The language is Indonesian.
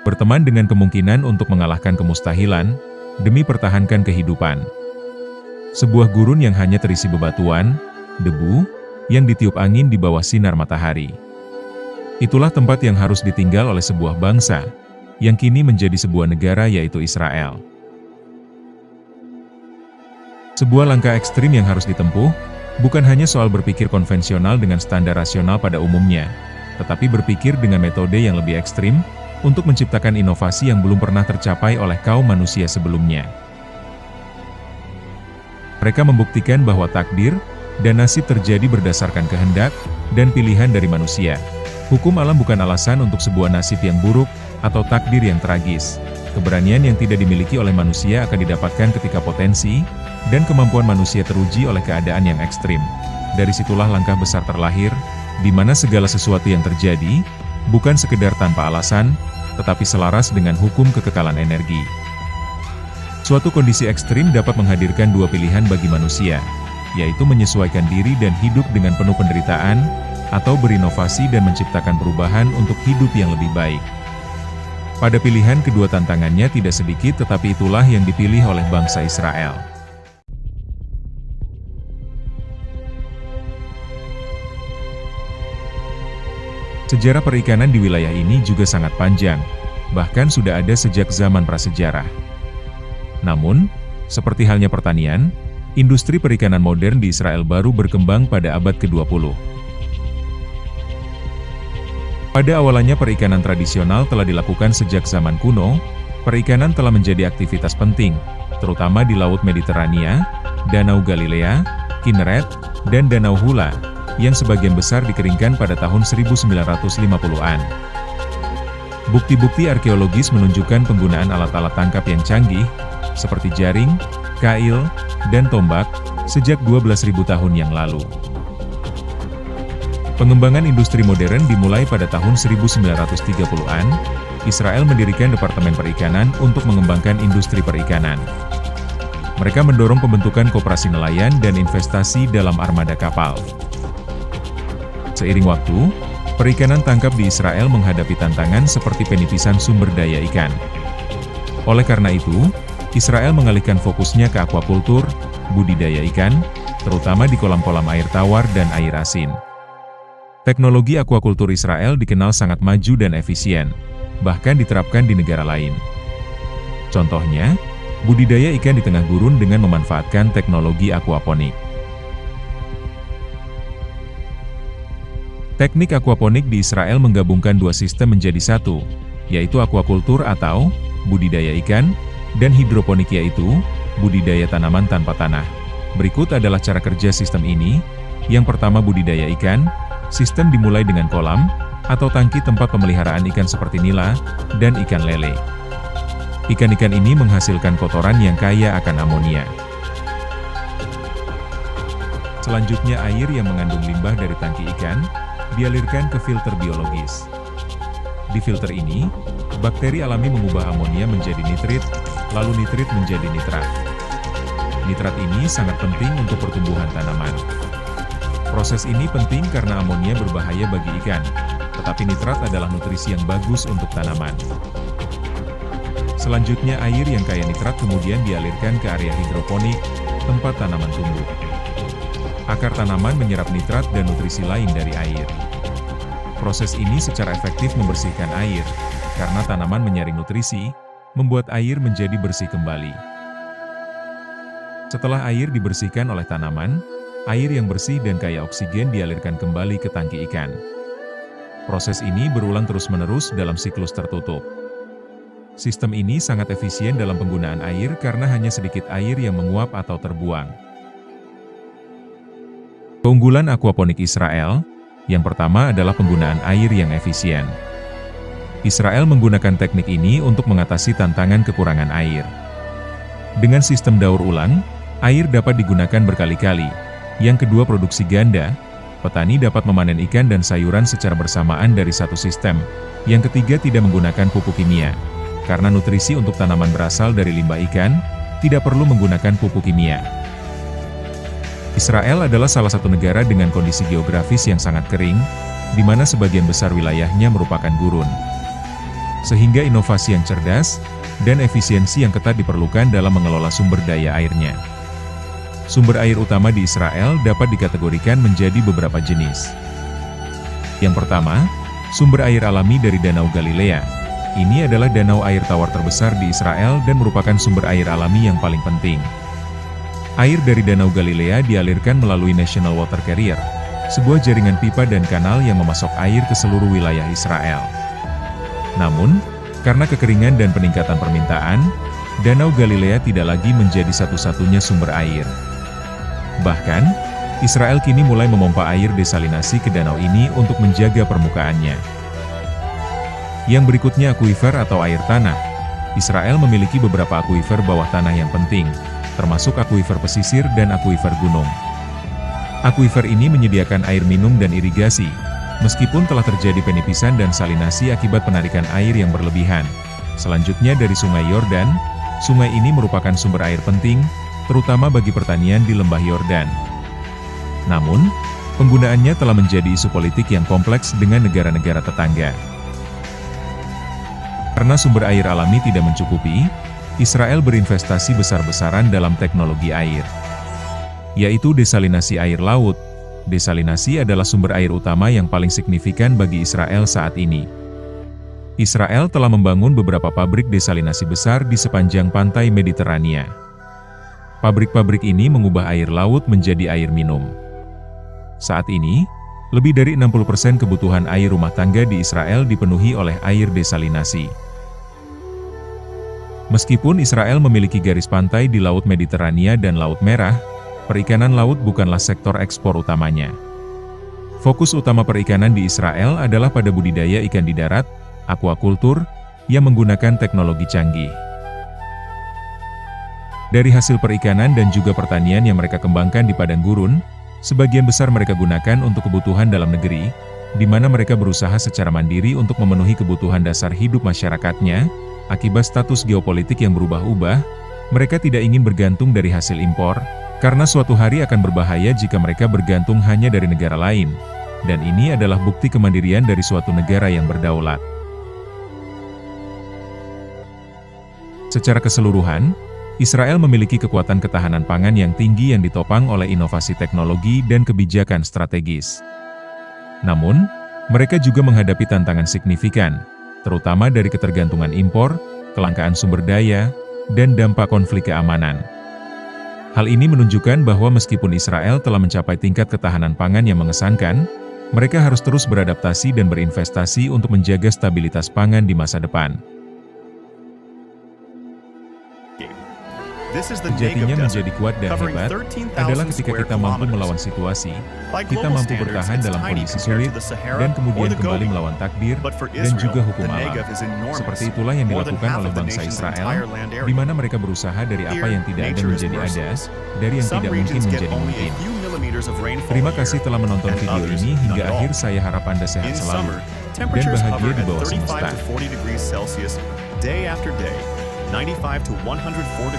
Berteman dengan kemungkinan untuk mengalahkan kemustahilan, demi pertahankan kehidupan. Sebuah gurun yang hanya terisi bebatuan, debu, yang ditiup angin di bawah sinar matahari. Itulah tempat yang harus ditinggal oleh sebuah bangsa, yang kini menjadi sebuah negara yaitu Israel. Sebuah langkah ekstrim yang harus ditempuh, bukan hanya soal berpikir konvensional dengan standar rasional pada umumnya, tetapi berpikir dengan metode yang lebih ekstrim, untuk menciptakan inovasi yang belum pernah tercapai oleh kaum manusia sebelumnya. Mereka membuktikan bahwa takdir dan nasib terjadi berdasarkan kehendak dan pilihan dari manusia. Hukum alam bukan alasan untuk sebuah nasib yang buruk atau takdir yang tragis. Keberanian yang tidak dimiliki oleh manusia akan didapatkan ketika potensi dan kemampuan manusia teruji oleh keadaan yang ekstrim. Dari situlah langkah besar terlahir, di mana segala sesuatu yang terjadi bukan sekedar tanpa alasan, tetapi selaras dengan hukum kekekalan energi. Suatu kondisi ekstrim dapat menghadirkan dua pilihan bagi manusia, yaitu menyesuaikan diri dan hidup dengan penuh penderitaan, atau berinovasi dan menciptakan perubahan untuk hidup yang lebih baik. Pada pilihan kedua tantangannya tidak sedikit, tetapi itulah yang dipilih oleh bangsa Israel. Sejarah perikanan di wilayah ini juga sangat panjang, bahkan sudah ada sejak zaman prasejarah. Namun, seperti halnya pertanian, industri perikanan modern di Israel baru berkembang pada abad ke-20. Pada awalnya perikanan tradisional telah dilakukan sejak zaman kuno. Perikanan telah menjadi aktivitas penting, terutama di Laut Mediterania, Danau Galilea, Kinneret, dan Danau Hula, yang sebagian besar dikeringkan pada tahun 1950-an. Bukti-bukti arkeologis menunjukkan penggunaan alat-alat tangkap yang canggih, seperti jaring, kail, dan tombak, sejak 12.000 tahun yang lalu. Pengembangan industri modern dimulai pada tahun 1930-an, Israel mendirikan Departemen Perikanan untuk mengembangkan industri perikanan. Mereka mendorong pembentukan koperasi nelayan dan investasi dalam armada kapal. Seiring waktu, perikanan tangkap di Israel menghadapi tantangan seperti penipisan sumber daya ikan. Oleh karena itu, Israel mengalihkan fokusnya ke aquakultur, budidaya ikan, terutama di kolam-kolam air tawar dan air asin. Teknologi aquakultur Israel dikenal sangat maju dan efisien, bahkan diterapkan di negara lain. Contohnya, budidaya ikan di tengah gurun dengan memanfaatkan teknologi aquaponik. Teknik aquaponik di Israel menggabungkan dua sistem menjadi satu, yaitu aquakultur atau budidaya ikan, dan hidroponik yaitu budidaya tanaman tanpa tanah. Berikut adalah cara kerja sistem ini. Yang pertama, budidaya ikan. Sistem dimulai dengan kolam atau tangki tempat pemeliharaan ikan seperti nila dan ikan lele. Ikan-ikan ini menghasilkan kotoran yang kaya akan amonia. Selanjutnya, air yang mengandung limbah dari tangki ikan dialirkan ke filter biologis. Di filter ini, bakteri alami mengubah amonia menjadi nitrit, lalu nitrit menjadi nitrat. Nitrat ini sangat penting untuk pertumbuhan tanaman. Proses ini penting karena amonia berbahaya bagi ikan, tetapi nitrat adalah nutrisi yang bagus untuk tanaman. Selanjutnya, air yang kaya nitrat kemudian dialirkan ke area hidroponik, tempat tanaman tumbuh. Akar tanaman menyerap nitrat dan nutrisi lain dari air. Proses ini secara efektif membersihkan air, karena tanaman menyaring nutrisi, membuat air menjadi bersih kembali. Setelah air dibersihkan oleh tanaman, air yang bersih dan kaya oksigen dialirkan kembali ke tangki ikan. Proses ini berulang terus-menerus dalam siklus tertutup. Sistem ini sangat efisien dalam penggunaan air karena hanya sedikit air yang menguap atau terbuang. Keunggulan aquaponik Israel, yang pertama adalah penggunaan air yang efisien. Israel menggunakan teknik ini untuk mengatasi tantangan kekurangan air. Dengan sistem daur ulang, air dapat digunakan berkali-kali. Yang kedua, produksi ganda. Petani dapat memanen ikan dan sayuran secara bersamaan dari satu sistem. Yang ketiga, tidak menggunakan pupuk kimia. Karena nutrisi untuk tanaman berasal dari limbah ikan, tidak perlu menggunakan pupuk kimia. Israel adalah salah satu negara dengan kondisi geografis yang sangat kering, di mana sebagian besar wilayahnya merupakan gurun. sehingga inovasi yang cerdas dan efisiensi yang ketat diperlukan dalam mengelola sumber daya airnya. Sumber air utama di Israel dapat dikategorikan menjadi beberapa jenis. Yang pertama, sumber air alami dari Danau Galilea. Ini adalah danau air tawar terbesar di Israel dan merupakan sumber air alami yang paling penting. Air dari Danau Galilea dialirkan melalui National Water Carrier, sebuah jaringan pipa dan kanal yang memasok air ke seluruh wilayah Israel. Namun, karena kekeringan dan peningkatan permintaan, Danau Galilea tidak lagi menjadi satu-satunya sumber air. Bahkan, Israel kini mulai memompa air desalinasi ke danau ini untuk menjaga permukaannya. Yang berikutnya akuifer atau air tanah. Israel memiliki beberapa akuifer bawah tanah yang penting, termasuk akuifer pesisir dan akuifer gunung. Akuifer ini menyediakan air minum dan irigasi, meskipun telah terjadi penipisan dan salinasi akibat penarikan air yang berlebihan. Selanjutnya dari Sungai Yordan, sungai ini merupakan sumber air penting, terutama bagi pertanian di lembah Yordan. Namun, penggunaannya telah menjadi isu politik yang kompleks dengan negara-negara tetangga. Karena sumber air alami tidak mencukupi, Israel berinvestasi besar-besaran dalam teknologi air, yaitu desalinasi air laut. Desalinasi adalah sumber air utama yang paling signifikan bagi Israel saat ini. Israel telah membangun beberapa pabrik desalinasi besar di sepanjang pantai Mediterania. Pabrik-pabrik ini mengubah air laut menjadi air minum. Saat ini, lebih dari 60% kebutuhan air rumah tangga di Israel dipenuhi oleh air desalinasi. Meskipun Israel memiliki garis pantai di Laut Mediterania dan Laut Merah, perikanan laut bukanlah sektor ekspor utamanya. Fokus utama perikanan di Israel adalah pada budidaya ikan di darat, aquaculture, yang menggunakan teknologi canggih. Dari hasil perikanan dan juga pertanian yang mereka kembangkan di padang gurun, sebagian besar mereka gunakan untuk kebutuhan dalam negeri, di mana mereka berusaha secara mandiri untuk memenuhi kebutuhan dasar hidup masyarakatnya. Akibat status geopolitik yang berubah-ubah, mereka tidak ingin bergantung dari hasil impor, karena suatu hari akan berbahaya jika mereka bergantung hanya dari negara lain, dan ini adalah bukti kemandirian dari suatu negara yang berdaulat. Secara keseluruhan, Israel memiliki kekuatan ketahanan pangan yang tinggi yang ditopang oleh inovasi teknologi dan kebijakan strategis. Namun, mereka juga menghadapi tantangan signifikan, terutama dari ketergantungan impor, kelangkaan sumber daya, dan dampak konflik keamanan. Hal ini menunjukkan bahwa meskipun Israel telah mencapai tingkat ketahanan pangan yang mengesankan, mereka harus terus beradaptasi dan berinvestasi untuk menjaga stabilitas pangan di masa depan. Sejatinya menjadi kuat dan hebat adalah ketika kita mampu melawan situasi, kita mampu bertahan dalam kondisi sulit, dan kemudian kembali melawan takdir dan juga hukum alam. Seperti itulah yang dilakukan oleh bangsa Israel, di mana mereka berusaha dari apa yang tidak ada menjadi ada, dari yang tidak mungkin menjadi mungkin. Terima kasih telah menonton video ini hingga akhir. Saya harap Anda sehat selalu, dan bahagia di bawah semesta.